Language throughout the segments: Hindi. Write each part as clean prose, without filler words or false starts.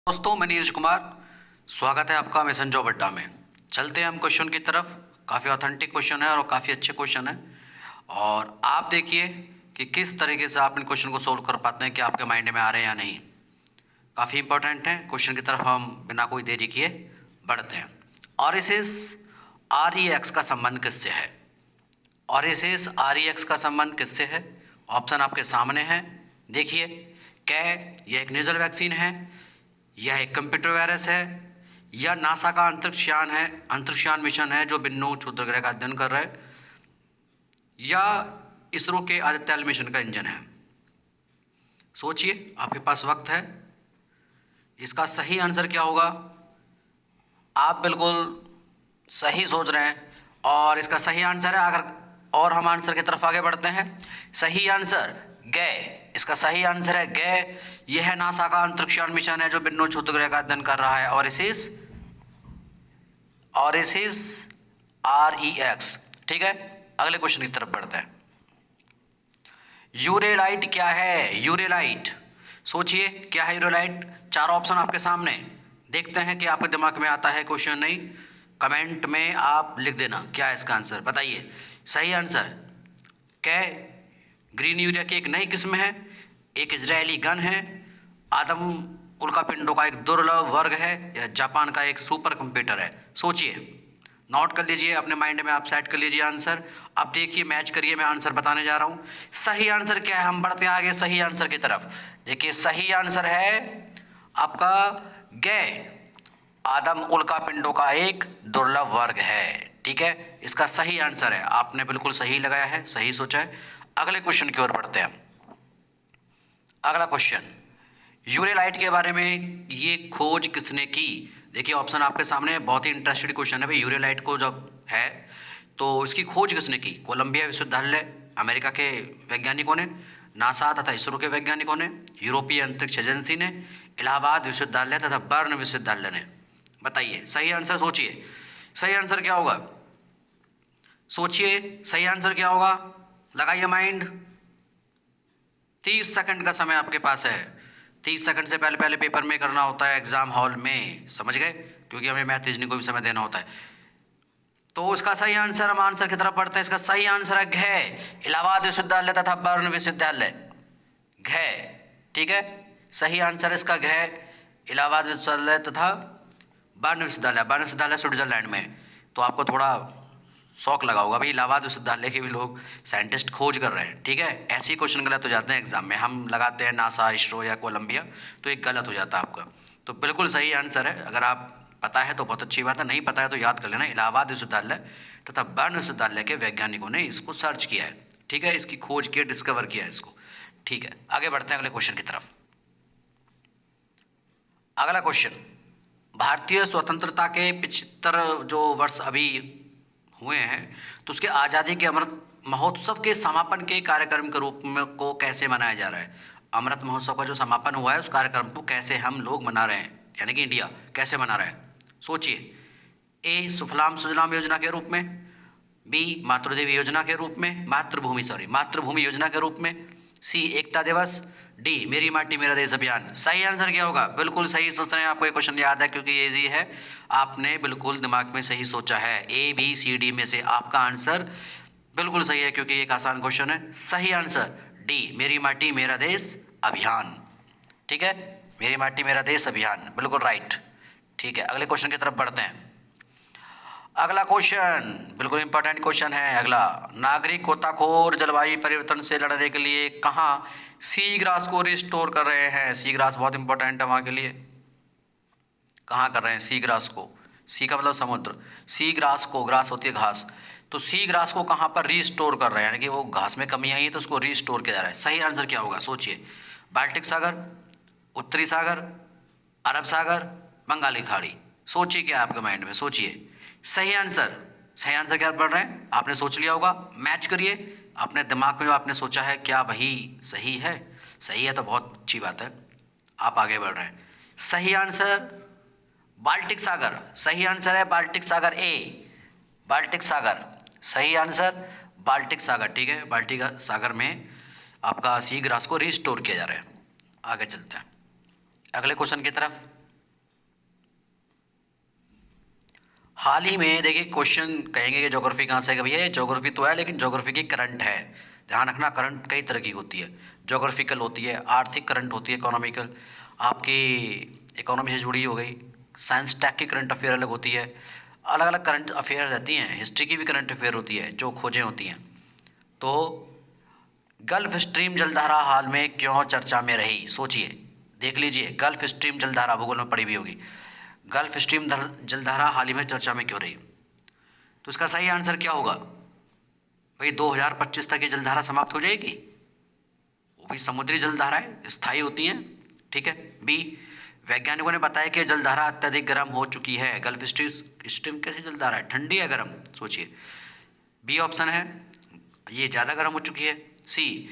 दोस्तों, मैं नीरज कुमार। स्वागत है आपका मिशन जॉब अड्डा में। चलते हैं हम क्वेश्चन की तरफ। काफ़ी ऑथेंटिक क्वेश्चन है और काफ़ी अच्छे क्वेश्चन है। और आप देखिए कि किस तरीके से आप इन क्वेश्चन को सोल्व कर पाते हैं, कि आपके माइंड में आ रहे हैं या नहीं। काफ़ी इंपॉर्टेंट है। क्वेश्चन की तरफ हम बिना कोई देरी किए बढ़ते हैं। ऑरिसिस REX का संबंध किससे है? ऑरिसिस REX का संबंध किससे है? ऑप्शन आपके सामने है, देखिए। क्या यह एक नेजल वैक्सीन है, यह एक कंप्यूटर वायरस है, या नासा का अंतरिक्षयान है, अंतरिक्षयान मिशन है जो बिन्नू क्षुद्र ग्रह का अध्ययन कर रहा है, या इसरो के आदित्य मिशन का इंजन है। सोचिए, आपके पास वक्त है। इसका सही आंसर क्या होगा? आप बिल्कुल सही सोच रहे हैं और इसका सही आंसर है, अगर और हम आंसर की तरफ आगे बढ़ते हैं। सही आंसर गए। इसका सही आंसर है गए। यह है नासा का अंतरिक्षयान मिशन है जो बिन्नू क्षुद्र ग्रह का अध्ययन कर रहा है। ऑरिसिस REX। ठीक है, अगले क्वेश्चन की तरफ बढ़ते हैं। यूरेलाइट क्या है? यूरेलाइट, सोचिए क्या है यूरेलाइट। चार ऑप्शन आपके सामने, देखते हैं कि आपके दिमाग में आता है क्वेश्चन नहीं। कमेंट में आप लिख देना क्या है इसका आंसर, बताइए। सही आंसर क्या? ग्रीन यूरिया की एक नई किस्म है, एक इजरायली गन है, आदम उल्कापिंडों का एक दुर्लभ वर्ग है, या जापान का एक सुपर कंप्यूटर है। सोचिए, नोट कर लीजिए, अपने माइंड में आप सेट कर लीजिए आंसर। अब देखिए, मैच करिए, मैं आंसर बताने जा रहा हूँ। सही आंसर क्या है? हम बढ़ते हैं आगे सही आंसर की तरफ। देखिए, सही आंसर है आपका गै। आदम उल्कापिंडों का एक दुर्लभ वर्ग है। ठीक है, इसका सही आंसर है। आपने बिल्कुल सही लगाया है, सही सोचा है। अगले क्वेश्चन की ओर बढ़ते हैं। अगला क्वेश्चन, यूरेलाइट के बारे में ये खोज किसने की? देखिए, ऑप्शन आपके सामने। बहुत ही इंटरेस्टेड क्वेश्चन है भाई। यूरेलाइट को जब है तो इसकी खोज किसने की? कोलंबिया विश्वविद्यालय अमेरिका के वैज्ञानिकों ने, नासा तथा इसरो के वैज्ञानिकों ने, यूरोपीय अंतरिक्ष एजेंसी ने, इलाहाबाद विश्वविद्यालय तथा बर्न विश्वविद्यालय ने। बताइए सही आंसर, सोचिए सही आंसर क्या होगा। सोचिए सही आंसर क्या होगा, लगाइए माइंड। 30 सेकंड का समय आपके पास है। 30 सेकंड से पहले पहले पेपर में करना होता है एग्जाम हॉल में, समझ गए? क्योंकि हमें मैथ रीजनिंग को भी समय देना होता है। तो इसका सही आंसर, हम आंसर की तरफ बढ़ते हैं। इसका सही आंसर है घ, इलाहाबाद विश्वविद्यालय तथा बर्न विश्वविद्यालय। घ, ठीक है, सही आंसर इसका घ, इलाहाबाद विश्वविद्यालय तथा बर्न विश्वविद्यालय। बर्न विश्वविद्यालय स्विट्जरलैंड में। तो आपको थोड़ा शौक लगा होगा भाई, इलाहाबाद विश्वविद्यालय के भी लोग साइंटिस्ट खोज कर रहे हैं। ठीक है, ऐसे ही क्वेश्चन गलत हो जाते हैं एग्जाम में। हम लगाते हैं नासा, इसरो या कोलंबिया, तो एक गलत हो जाता है आपका। तो बिल्कुल सही आंसर है। अगर आप पता है तो बहुत अच्छी बात है, नहीं पता है तो याद कर लेना। इलाहाबाद विश्वविद्यालय तथा बर्न विश्वविद्यालय के वैज्ञानिकों ने इसको सर्च किया है। ठीक है, इसकी खोज की, डिस्कवर किया है इसको। ठीक है, आगे बढ़ते हैं अगले क्वेश्चन की तरफ। अगला क्वेश्चन, भारतीय स्वतंत्रता के 75 जो वर्ष अभी हुए हैं, तो उसके आज़ादी के अमृत महोत्सव के समापन के कार्यक्रम के रूप में को कैसे मनाया जा रहा है? अमृत महोत्सव का जो समापन हुआ है उस कार्यक्रम को कैसे हम लोग मना रहे हैं, यानी कि इंडिया कैसे मना रहा है? सोचिए। ए, सुफलाम सुजलाम योजना के रूप में, बी, मातृदेवी योजना के रूप में, मातृभूमि योजना के रूप में, सी, एकता दिवस, डी, मेरी माटी मेरा देश अभियान। सही आंसर क्या होगा? बिल्कुल सही सोच रहे हैं। आपको ये क्वेश्चन याद है क्योंकि ये इजी है। आपने बिल्कुल दिमाग में सही सोचा है। ABCD में से आपका आंसर बिल्कुल सही है क्योंकि एक आसान क्वेश्चन है। सही आंसर डी, मेरी माटी मेरा देश अभियान। ठीक है, मेरी माटी मेरा देश अभियान, बिल्कुल राइट। ठीक है, अगले क्वेश्चन की तरफ बढ़ते हैं। अगला क्वेश्चन बिल्कुल इंपॉर्टेंट क्वेश्चन है। अगला, नागरिक गोताखोर जलवायु परिवर्तन से लड़ने के लिए कहाँ सी ग्रास को रिस्टोर कर रहे हैं? सी ग्रास बहुत इंपॉर्टेंट है वहाँ के लिए। कहाँ कर रहे हैं सी ग्रास को? सी का मतलब समुद्र। सी ग्रास को, ग्रास होती है घास, तो सी ग्रास को कहाँ पर रिस्टोर कर रहे हैं, यानी कि वो घास में कमी आई है तो उसको रिस्टोर किया जा रहा है। सही आंसर क्या होगा? सोचिए। बाल्टिक सागर, उत्तरी सागर, अरब सागर, बंगाली खाड़ी। सोचिए क्या आपके माइंड में, सोचिए। सही आंसर, सही आंसर क्या पढ़ रहे हैं? आपने सोच लिया होगा, मैच करिए अपने दिमाग में जो आपने सोचा है, क्या वही सही है? सही है तो बहुत अच्छी बात है, आप आगे बढ़ रहे हैं। सही आंसर बाल्टिक सागर। सही आंसर है बाल्टिक सागर, ए, बाल्टिक सागर। सही आंसर बाल्टिक सागर। ठीक है, बाल्टिक सागर में आपका सी ग्रास को रिस्टोर किया जा रहा है। आगे चलते हैं अगले क्वेश्चन की तरफ। हाल ही में देखिए क्वेश्चन कहेंगे कि ज्योग्राफी कहाँ से है, भैया ज्योग्राफी तो है लेकिन ज्योग्राफी की करंट है। ध्यान रखना, करंट कई तरह की होती है। ज्योग्राफिकल होती है, आर्थिक करंट होती है, इकोनॉमिकल आपकी इकोनॉमी से जुड़ी हो गई, साइंस टेक की करंट अफेयर अलग होती है। अलग अलग करंट अफेयर रहती हैं, हिस्ट्री की भी करंट अफेयर होती है जो खोजें होती हैं। तो गल्फ स्ट्रीम जलधारा हाल में क्यों चर्चा में रही, सोचिए, देख लीजिए। गल्फ स्ट्रीम जलधारा भूगोल में पड़ी हुई होगी। गल्फ स्ट्रीम जलधारा हाल ही में चर्चा में क्यों रही? तो इसका सही आंसर क्या होगा भाई? 2025 तक ये जलधारा समाप्त हो जाएगी। वो भी समुद्री जलधाराएं स्थायी होती हैं, ठीक है। बी, वैज्ञानिकों ने बताया कि जलधारा अत्यधिक गर्म हो चुकी है। गल्फ स्ट्रीम कैसी जलधारा है, ठंडी है गर्म, सोचिए। बी ऑप्शन है, ये ज़्यादा गर्म हो चुकी है। सी,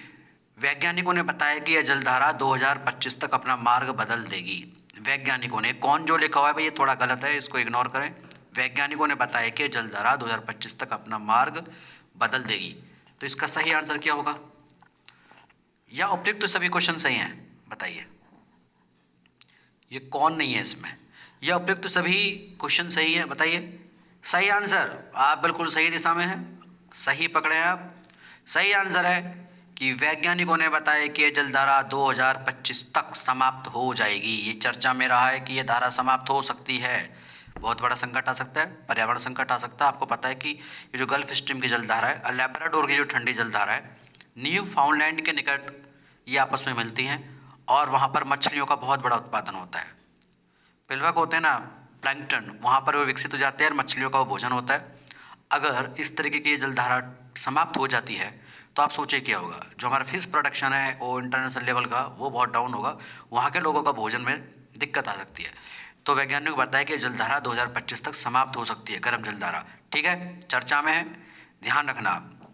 वैज्ञानिकों ने बताया कि यह जलधारा 2025 तक अपना मार्ग बदल देगी। वैज्ञानिकों ने, कौन जो लिखा हुआ है भाई ये थोड़ा गलत है, इसको इग्नोर करें। वैज्ञानिकों ने बताया कि जलधारा 2025 तक अपना मार्ग बदल देगी। तो इसका सही आंसर क्या होगा? या उपयुक्त तो सभी क्वेश्चन सही हैं, बताइए। ये कौन नहीं है इसमें? या उपयुक्त तो सभी क्वेश्चन सही है, बताइए। सही आंसर, आप बिल्कुल सही दिशा में हैं, सही पकड़े हैं आप। सही आंसर है कि वैज्ञानिकों ने बताया कि ये जलधारा 2025 तक समाप्त हो जाएगी। ये चर्चा में रहा है कि ये धारा समाप्त हो सकती है। बहुत बड़ा संकट आ सकता है, पर्यावरण संकट आ सकता है। आपको पता है कि ये जो गल्फ स्ट्रीम की जलधारा है, लैब्राडोर की जो ठंडी जलधारा है, न्यू फाउंडलैंड के निकट ये आपस में मिलती हैं और वहाँ पर मछलियों का बहुत बड़ा उत्पादन होता है। पिलवक होते हैं ना, प्लैंकटन, वहाँ पर वो विकसित हो जाते हैं और मछलियों का वो भोजन होता है। अगर इस तरीके की जलधारा समाप्त हो जाती है तो आप सोचिए क्या होगा। जो हमारा फिश प्रोडक्शन है वो इंटरनेशनल लेवल का वो बहुत डाउन होगा, वहाँ के लोगों का भोजन में दिक्कत आ सकती है। तो वैज्ञानिक बताया कि जलधारा 2025 तक समाप्त हो सकती है, गर्म जलधारा, ठीक है, चर्चा में है, ध्यान रखना आप।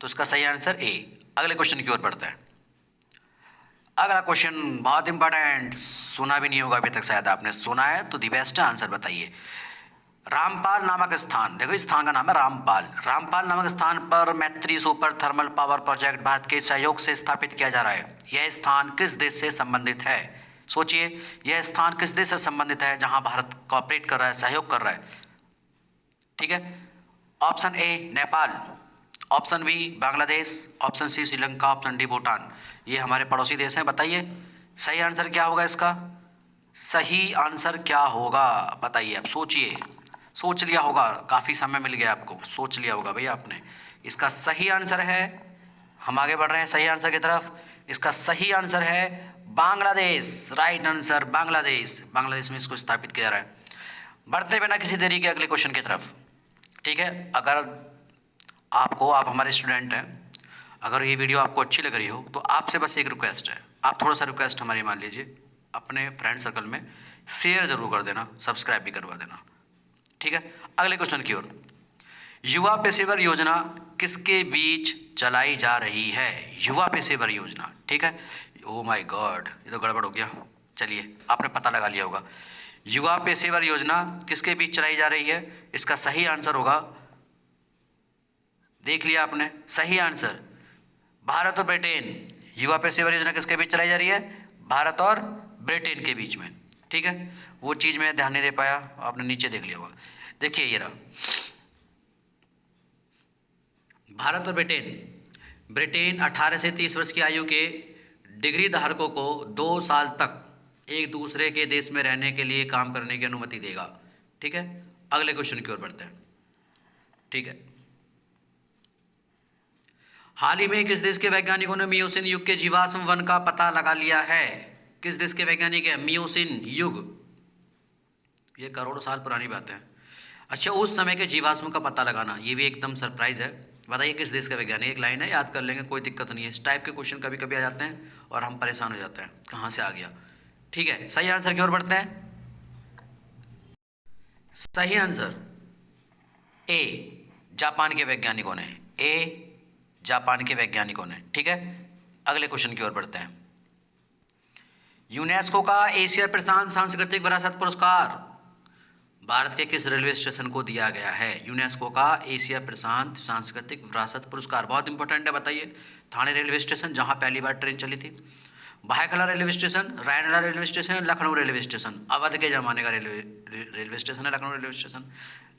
तो इसका सही आंसर ए। अगले क्वेश्चन की ओर बढ़ते हैं। अगला क्वेश्चन बहुत इंपॉर्टेंट, सुना भी नहीं होगा अभी तक, शायद आपने सुना है तो दी बेस्ट आंसर बताइए। रामपाल नामक स्थान, देखो इस स्थान का नाम है रामपाल। रामपाल नामक स्थान पर मैत्री super thermal power project Bharat के सहयोग से स्थापित किया जा रहा है। यह स्थान किस देश से संबंधित है? सोचिए, यह स्थान किस देश से संबंधित है जहां भारत कॉपरेट कर रहा है, सहयोग कर रहा है, ठीक है। Option A Nepal, option B Bangladesh, option C Sri Lanka, option D Bhutan. ये हमारे पड़ोसी देश हैं, बताइए सही आंसर क्या होगा इसका? सही आंसर क्या होगा बताइए, आप सोचिए। सोच लिया होगा, काफ़ी समय मिल गया आपको, सोच लिया होगा भैया आपने। इसका सही आंसर है, हम आगे बढ़ रहे हैं सही आंसर की तरफ। इसका सही आंसर है बांग्लादेश, राइट आंसर बांग्लादेश। बांग्लादेश में इसको स्थापित किया जा रहा है। बढ़ते बिना किसी देरी के अगले क्वेश्चन की तरफ, ठीक है। अगर आपको, आप हमारे स्टूडेंट हैं, अगर ये वीडियो आपको अच्छी लग रही हो तो आपसे बस एक रिक्वेस्ट है, आप थोड़ा सा रिक्वेस्ट हमारी मान लीजिए, अपने फ्रेंड सर्कल में शेयर जरूर कर देना, सब्सक्राइब भी करवा देना, ठीक है। अगले क्वेश्चन की ओर। युवा पेशेवर योजना किसके बीच चलाई जा रही है? युवा पेशेवर योजना, ठीक है। ओ माय गॉड, ये तो गड़बड़ हो गया, चलिए आपने पता लगा लिया होगा। युवा पेशेवर योजना किसके बीच चलाई जा रही है? इसका सही आंसर होगा, देख लिया आपने, सही आंसर भारत और ब्रिटेन। युवा पेशेवर योजना किसके बीच चलाई जा रही है? भारत और ब्रिटेन के बीच में, ठीक है। वो चीज़ मैं ध्यान नहीं दे पाया, आपने नीचे देख लिया होगा। देखिए ये रहा, भारत और ब्रिटेन। ब्रिटेन 18 से 30 वर्ष की आयु के डिग्री धारकों को 2 साल तक एक दूसरे के देश में रहने के लिए काम करने की अनुमति देगा, ठीक है। अगले क्वेश्चन की ओर बढ़ते हैं, ठीक है। हाल ही में किस देश के वैज्ञानिकों ने मियोसिन युग के जीवाश्म वन का पता लगा लिया है? किस देश के वैज्ञानिक है? मियोसिन युग, ये करोड़ों साल पुरानी बात है। अच्छा, उस समय के जीवाश्म का पता लगाना, ये भी एकदम सरप्राइज है। बताइए किस देश का वैज्ञानिक? एक लाइन है, याद कर लेंगे, कोई दिक्कत नहीं है। इस टाइप के क्वेश्चन कभी कभी आ जाते हैं और हम परेशान हो जाते हैं, कहाँ से आ गया, ठीक है। सही आंसर की ओर बढ़ते हैं। सही आंसर ए, जापान के वैज्ञानिकों ने, ए जापान के वैज्ञानिकों ने, ठीक है। अगले क्वेश्चन की ओर बढ़ते हैं। यूनेस्को का एशिया प्रशांत सांस्कृतिक विरासत पुरस्कार भारत के किस रेलवे स्टेशन को दिया गया है? यूनेस्को का एशिया प्रशांत सांस्कृतिक विरासत पुरस्कार बहुत इंपॉर्टेंट है, बताइए। थाने रेलवे स्टेशन, जहां पहली बार ट्रेन चली थी, Byculla railway station, Raigarh railway station, Lucknow railway station. Awadh के ज़माने का रेलवे स्टेशन है लखनऊ रेलवे स्टेशन।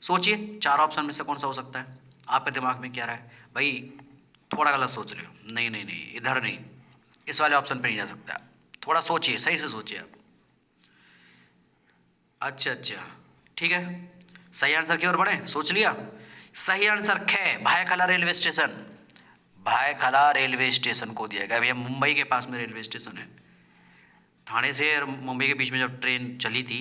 सोचिए चार ऑप्शन में से कौन सा हो सकता है। आपके दिमाग में क्या रहा है भाई, थोड़ा गलत सोच रहे हो। नहीं नहीं नहीं, इधर नहीं, इस वाले ऑप्शन पे नहीं जा सकता। थोड़ा सोचिए, सही से सोचिए आप। अच्छा अच्छा, ठीक है, सही आंसर की ओर बढ़े, सोच लिया। सही आंसर ख, Byculla railway station. Byculla railway station को दिया गया। भैया मुंबई के पास में रेलवे स्टेशन है। थाने से और मुंबई के बीच में जब ट्रेन चली थी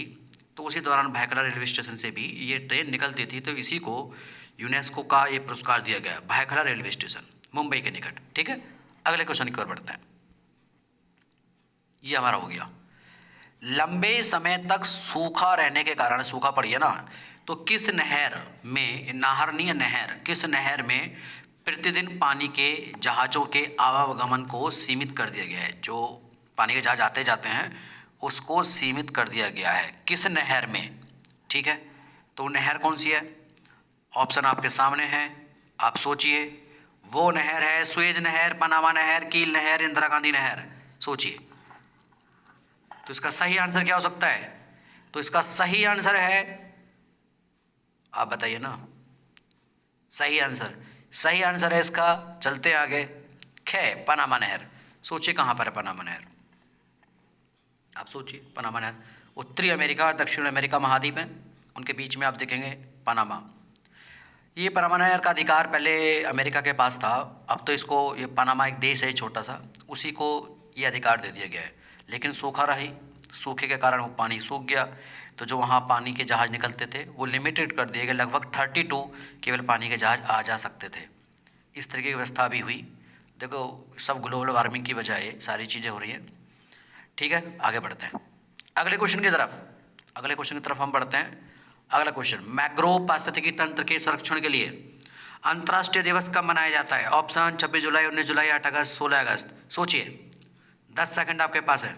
तो उसी दौरान भायखला रेलवे स्टेशन से भी ये ट्रेन निकलती थी, तो इसी को यूनेस्को का ये पुरस्कार दिया गया, भायखला रेलवे स्टेशन, मुंबई के निकट। ठीक है, अगले क्वेश्चन की ओर बढ़ते हैं। ये हमारा हो गया। लंबे समय तक सूखा रहने के कारण, सूखा पड़ी है ना, तो किस नहर में, नाहर नहीं है नहर, किस नहर में प्रतिदिन पानी के जहाज़ों के आवागमन को सीमित कर दिया गया है। जो पानी के जहाज आते जाते हैं उसको सीमित कर दिया गया है, किस नहर में। ठीक है, तो नहर कौन सी है, ऑप्शन आपके सामने है, आप सोचिए। वो नहर है सुएज नहर, पनामा नहर, कील नहर, इंदिरा गांधी नहर। सोचिए, तो इसका सही आंसर क्या हो सकता है। तो इसका सही आंसर है, आप बताइए ना, सही आंसर, सही आंसर है इसका, चलते आगे, ख, पनामा नहर। सोचिए कहाँ पर है पनामा नहर, आप सोचिए। पनामा नहर उत्तरी अमेरिका और दक्षिण अमेरिका महाद्वीप है, उनके बीच में आप देखेंगे पनामा। ये पनामा नहर का अधिकार पहले अमेरिका के पास था, अब तो इसको, ये पनामा एक देश है छोटा सा, उसी को ये अधिकार दे दिया गया है। लेकिन सूखा रही, सूखे के कारण वो पानी सूख गया, तो जो वहाँ पानी के जहाज़ निकलते थे वो लिमिटेड कर दिए गए, लगभग 32 केवल पानी के जहाज़ आ जा सकते थे। इस तरीके की व्यवस्था भी हुई। देखो, सब ग्लोबल वार्मिंग की वजह है, सारी चीज़ें हो रही हैं। ठीक है, आगे बढ़ते हैं अगले क्वेश्चन की तरफ। अगले क्वेश्चन की तरफ हम बढ़ते हैं। अगला क्वेश्चन, मैंग्रोव पारिस्थितिकी तंत्र के संरक्षण के लिए अंतर्राष्ट्रीय दिवस कब मनाया जाता है। ऑप्शन 26 जुलाई, 19 जुलाई, 8 अगस्त, 16 अगस्त। सोचिए, 10 सेकंड आपके पास है।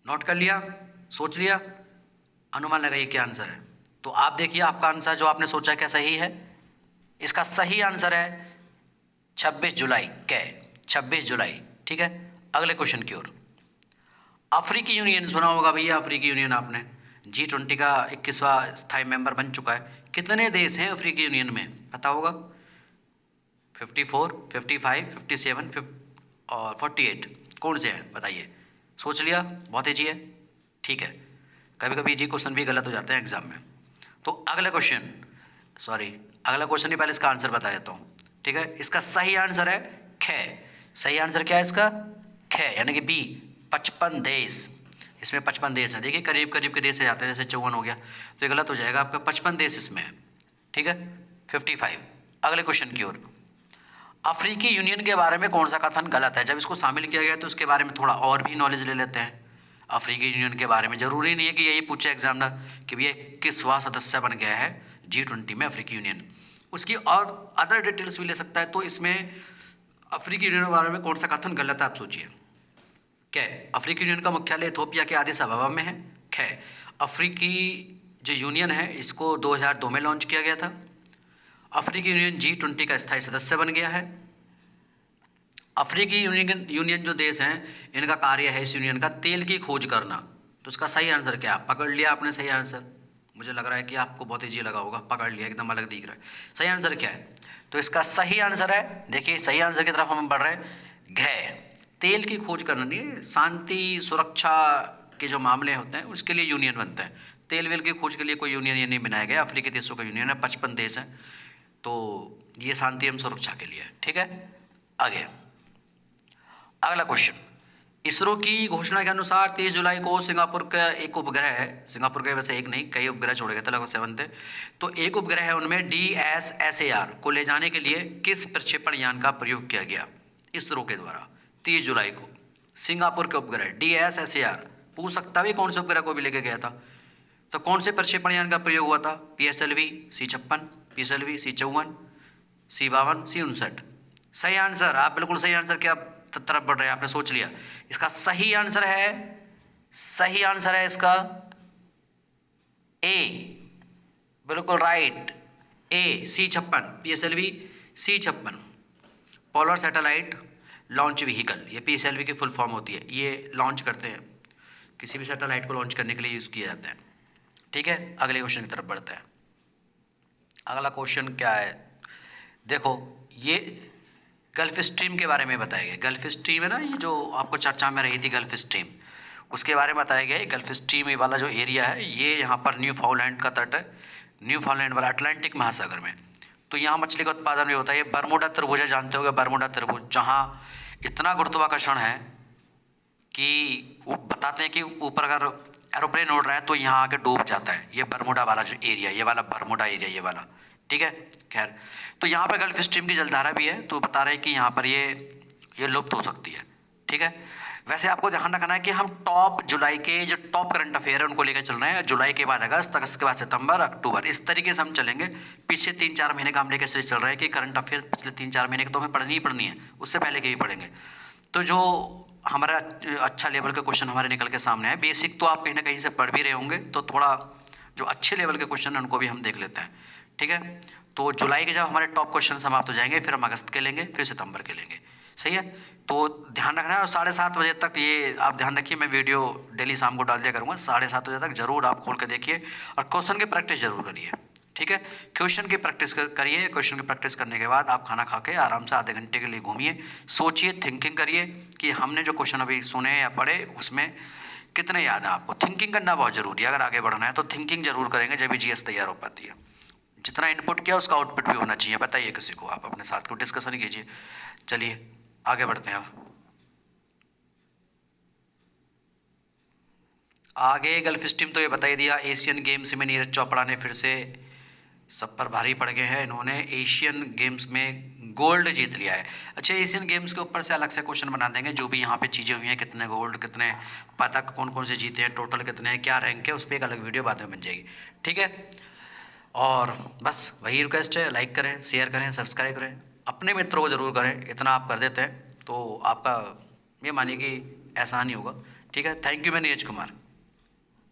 नोट कर लिया, सोच लिया, अनुमान लगाइए क्या आंसर है। तो आप देखिए आपका आंसर जो आपने सोचा क्या सही है। इसका सही आंसर है 26 जुलाई, कै 26 जुलाई। ठीक है, अगले क्वेश्चन की ओर। अफ्रीकी यूनियन सुना होगा भैया, अफ्रीकी यूनियन आपने, G20 का 21वां स्थायी मेंबर बन चुका है। कितने देश हैं अफ्रीकी यूनियन में, पता होगा। 54, 55, 57 और 48, कौन से हैं बताइए। सोच लिया, बहुत ईजी है। ठीक है, कभी कभी जी क्वेश्चन भी गलत हो जाते हैं एग्जाम में। तो अगला क्वेश्चन, सॉरी अगला क्वेश्चन ही पहले इसका आंसर बता देता हूँ। ठीक है, इसका सही आंसर है ख। सही आंसर क्या है इसका, ख, यानी कि बी, 55 देश। इसमें 55 देश हैं। देखिए करीब करीब के देश से जाते हैं, जैसे 54 हो गया, तो ये गलत हो जाएगा आपका, 55 देश इसमें है। ठीक है, 55। अगले क्वेश्चन की ओर। अफ्रीकी यूनियन के बारे में कौन सा कथन गलत है। जब इसको शामिल किया गया तो उसके बारे में थोड़ा और भी नॉलेज ले लेते हैं। अफ्रीकी यूनियन के बारे में ज़रूरी नहीं है कि यही पूछे एग्जामिनर कि भैया किसवां सदस्य बन गया है G20 में अफ्रीकी यूनियन, उसकी और अदर डिटेल्स भी ले सकता है। तो इसमें अफ्रीकी यूनियन के बारे में कौन सा कथन गलत है, आप सोचिए। क्या, अफ्रीकी यूनियन का मुख्यालय इथोपिया के आदिस अबाबा में है। ख, अफ्रीकी जो यूनियन है इसको 2002 में लॉन्च किया गया था। अफ्रीकी यूनियन G20 का स्थायी सदस्य बन गया है। अफ्रीकी यूनियन जो देश हैं इनका कार्य है इस यूनियन का तेल की खोज करना। तो इसका सही आंसर क्या है, पकड़ लिया आपने सही आंसर। मुझे लग रहा है कि आपको बहुत ईजी लगा होगा, पकड़ लिया, एकदम अलग दिख रहा है। सही आंसर क्या है, तो इसका सही आंसर है, देखिए सही आंसर की तरफ हम बढ़ रहे हैं, घ, तेल की खोज करना। नहीं, शांति सुरक्षा के जो मामले होते हैं उसके लिए यूनियन बनते हैं। तेल वेल की खोज के लिए कोई यूनियन ये नहीं बनाया गया। अफ्रीकी देशों का यूनियन है, 55 देश हैं, तो ये शांति एवं सुरक्षा के लिए है। ठीक है, आगे अगला क्वेश्चन। इसरो की घोषणा के अनुसार 30 जुलाई को सिंगापुर का एक उपग्रह है, सिंगापुर के वैसे एक नहीं कई उपग्रह छोड़े गए थे, लगभग 7 थे, तो एक उपग्रह है उनमें DSSAR को ले जाने के लिए किस प्रक्षेपण यान का प्रयोग किया गया इसरो के द्वारा। 30 जुलाई को सिंगापुर के उपग्रह DSSAR, पूछ सकता भी कौन से उपग्रह को भी लेके गया था, तो कौन से प्रक्षेपण यान का प्रयोग हुआ था। PSLV C56, PSLV C54, C52, C59। सही आंसर, आप बिल्कुल सही आंसर की आप तरफ बढ़ रहे हैं, आपने सोच लिया। इसका सही आंसर है, सही आंसर है इसका ए, बिल्कुल राइट, ए, C56, PSLV C56 polar satellite launch vehicle, ये PSLV की फुल फॉर्म होती है। ये लॉन्च करते हैं, किसी भी सैटेलाइट को लॉन्च करने के लिए यूज़ किए जाते हैं। ठीक है, अगले क्वेश्चन की तरफ बढ़ते हैं। अगला क्वेश्चन क्या है, देखो ये गल्फ स्ट्रीम के बारे में बताया गया। गल्फ स्ट्रीम है ना, ये जो आपको चर्चा में रही थी गल्फ स्ट्रीम, उसके बारे में बताया गया है। गल्फ स्ट्रीम ये वाला जो एरिया है, ये यहाँ पर न्यू फाउंडलैंड का तट है, न्यू फाउंडलैंड वाला अटलांटिक महासागर में। तो यहाँ मछली का उत्पादन भी होता है। ये बरमूडा त्रिभुज है, जानते होगे बरमूडा त्रिभुज, जहाँ इतना गुरुत्वाकर्षण है कि वो बताते हैं कि ऊपर अगर एरोप्लेन उड़ रहा है तो यहाँ आके डूब जाता है। ये बरमूडा वाला जो एरिया, ये वाला बरमूडा एरिया, ये वाला, ठीक है। खैर, तो यहाँ पर गल्फ स्ट्रीम की जलधारा भी है, तो बता रहे हैं कि यहाँ पर ये लुप्त हो सकती है। ठीक है, वैसे आपको ध्यान रखना है कि हम टॉप जुलाई के जो टॉप करंट अफेयर है उनको लेकर चल रहे हैं। जुलाई के बाद अगस्त, अगस्त के बाद सितंबर, अक्टूबर, इस तरीके से हम चलेंगे। पीछे 3-4 महीने का हम लेकर चल रहे हैं कि करंट अफेयर पिछले 3-4 महीने की तो हमें पढ़नी ही पढ़नी है, उससे पहले के भी पढ़ेंगे। तो जो हमारा अच्छा लेवल के क्वेश्चन हमारे निकल के सामने है, बेसिक तो आप कहीं ना कहीं से पढ़ भी रहे होंगे, तो थोड़ा जो अच्छे लेवल के क्वेश्चन हैं उनको भी हम देख लेते हैं। ठीक है, तो जुलाई के जब हमारे टॉप क्वेश्चन समाप्त हो जाएंगे, फिर हम अगस्त के लेंगे, फिर सितंबर के लेंगे। सही है, तो ध्यान रखना है। और 7:30 बजे तक ये आप ध्यान रखिए, मैं वीडियो डेली शाम को डाल दिया करूँगा। 7:30 बजे तक जरूर आप खोल के देखिए और क्वेश्चन की प्रैक्टिस जरूर करिए। ठीक है, क्वेश्चन की प्रैक्टिस करिए। क्वेश्चन की प्रैक्टिस करने के बाद आप खाना खा के आराम से आधे घंटे के लिए घूमिए, सोचिए, थिंकिंग करिए कि हमने जो क्वेश्चन अभी सुने या पढ़े उसमें कितने याद है आपको। थिंकिंग करना बहुत ज़रूरी है। अगर आगे बढ़ना है तो थिंकिंग जरूर करेंगे, जब भी GS तैयार हो पाती है। जितना इनपुट किया उसका आउटपुट भी होना चाहिए। बताइए किसी को, आप अपने साथ को डिस्कशन कीजिए। चलिए आगे बढ़ते हैं। आगे गल्फ स्ट्रीम तो ये बता ही दिया। एशियन गेम्स में नीरज चोपड़ा ने फिर से सब पर भारी पड़ गए हैं। इन्होंने एशियन गेम्स में गोल्ड जीत लिया है। अच्छा, एशियन गेम्स के ऊपर से अलग से क्वेश्चन बना देंगे, जो भी यहाँ पे चीज़ें हुई हैं, कितने गोल्ड, कितने पदक, कौन कौन से जीते हैं, टोटल कितने हैं, क्या रैंक है, उस पर एक अलग वीडियो बाद में बन जाएगी। ठीक है, और बस वही रिक्वेस्ट है, लाइक करें, शेयर करें, सब्सक्राइब करें, अपने मित्रों को ज़रूर करें। इतना आप कर देते हैं तो आपका ये मानिए कि एहसान ही होगा। ठीक है, थैंक यू। मैं नीरज कुमार।